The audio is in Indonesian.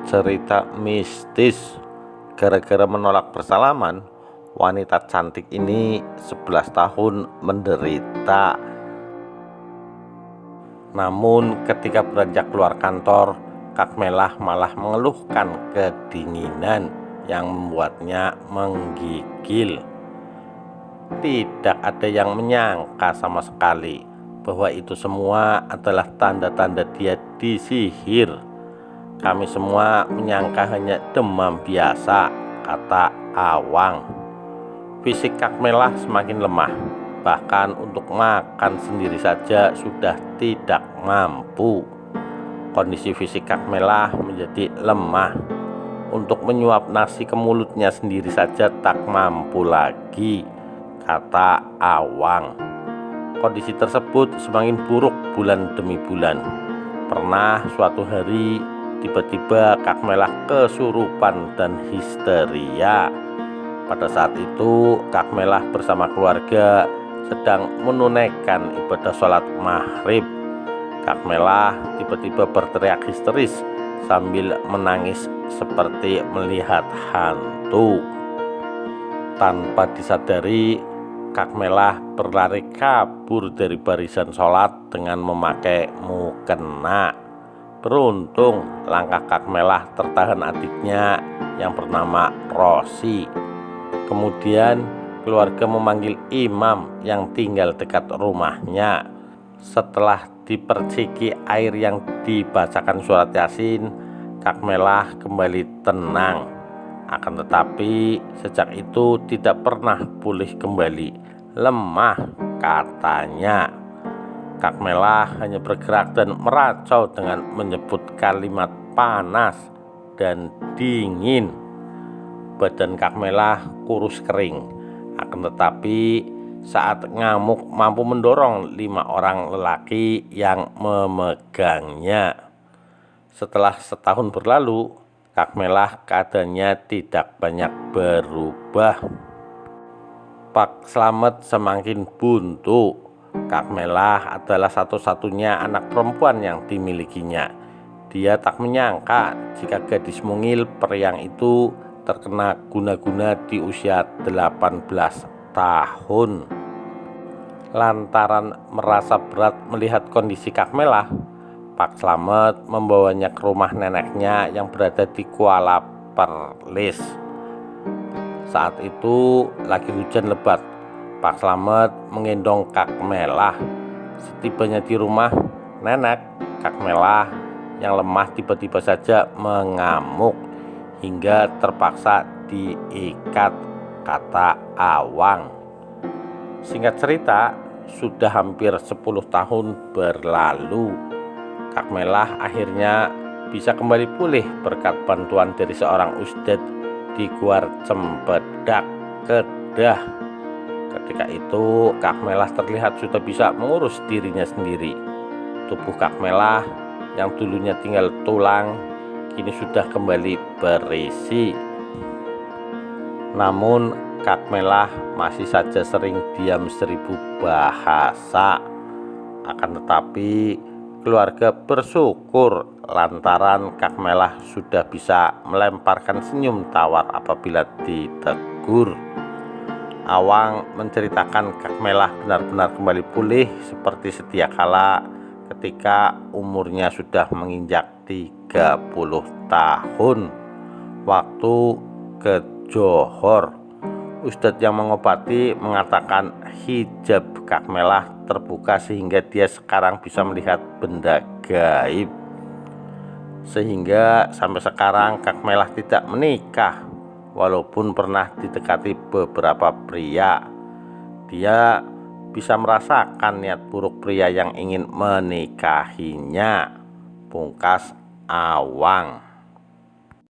cerita mistis. Gara-gara menolak bersalaman, wanita cantik ini 11 tahun menderita. Namun ketika beranjak keluar kantor, Kak Melah malah mengeluhkan kedinginan yang membuatnya menggigil. Tidak ada yang menyangka sama sekali bahwa itu semua adalah tanda-tanda dia disihir. Kami semua menyangka hanya demam biasa, kata Awang. Fisik Kak Melah semakin lemah, bahkan untuk makan sendiri saja sudah tidak mampu. Kondisi fisik Kak Melah menjadi lemah. Untuk menyuap nasi ke mulutnya sendiri saja tak mampu lagi, kata Awang. Kondisi tersebut semakin buruk bulan demi bulan. Pernah suatu hari tiba-tiba Kak Melah kesurupan dan histeria. Pada saat itu Kak Melah bersama keluarga sedang menunaikan ibadah sholat maghrib. Kak Melah tiba-tiba berteriak histeris sambil menangis seperti melihat hantu. Tanpa disadari, Kak Melah berlari kabur dari barisan sholat dengan memakai mukena. Beruntung langkah Kak Melah tertahan adiknya yang bernama Rosi. Kemudian keluarga memanggil imam yang tinggal dekat rumahnya. Setelah diperciki air yang dibacakan surat Yasin, Kak Melah kembali tenang. Akan tetapi sejak itu tidak pernah pulih kembali. Lemah, katanya. Kak Melah hanya bergerak dan meracau dengan menyebut kalimat panas dan dingin. Badan Kak Melah kurus kering. Akan tetapi saat ngamuk mampu mendorong 5 orang lelaki yang memegangnya. Setelah setahun berlalu, Kak Melah keadaannya tidak banyak berubah. Pak Slamet semakin buntu. Kak Melah adalah satu-satunya anak perempuan yang dimilikinya. Dia tak menyangka jika gadis mungil periang itu terkena guna-guna di usia 18 tahun. Lantaran merasa berat melihat kondisi Kak Melah, Pak Slamet membawanya ke rumah neneknya yang berada di Kuala Perlis. Saat itu lagi hujan lebat. Pak Slamet menggendong Kak Melah. Setibanya di rumah nenek, Kak Melah yang lemah tiba-tiba saja mengamuk hingga terpaksa diikat, kata Awang. Singkat cerita, sudah hampir 10 tahun berlalu. Kak Melah akhirnya bisa kembali pulih berkat bantuan dari seorang ustad di Guar Cempedak, Kedah. Ketika itu Kak Melah terlihat sudah bisa mengurus dirinya sendiri. Tubuh Kak Melah yang dulunya tinggal tulang kini sudah kembali berisi. Namun Kak Melah masih saja sering diam 1000 bahasa. Akan tetapi keluarga bersyukur lantaran Kak Melah sudah bisa melemparkan senyum tawar apabila ditegur. Awang menceritakan Kak Melah benar-benar kembali pulih seperti sedia kala ketika umurnya sudah menginjak 30 tahun waktu ke Johor. Ustadz yang mengobati mengatakan hijab Kak Melah terbuka sehingga dia sekarang bisa melihat benda gaib. Sehingga sampai sekarang Kak Melah tidak menikah walaupun pernah didekati beberapa pria. Dia bisa merasakan niat buruk pria yang ingin menikahinya, pungkas Awang.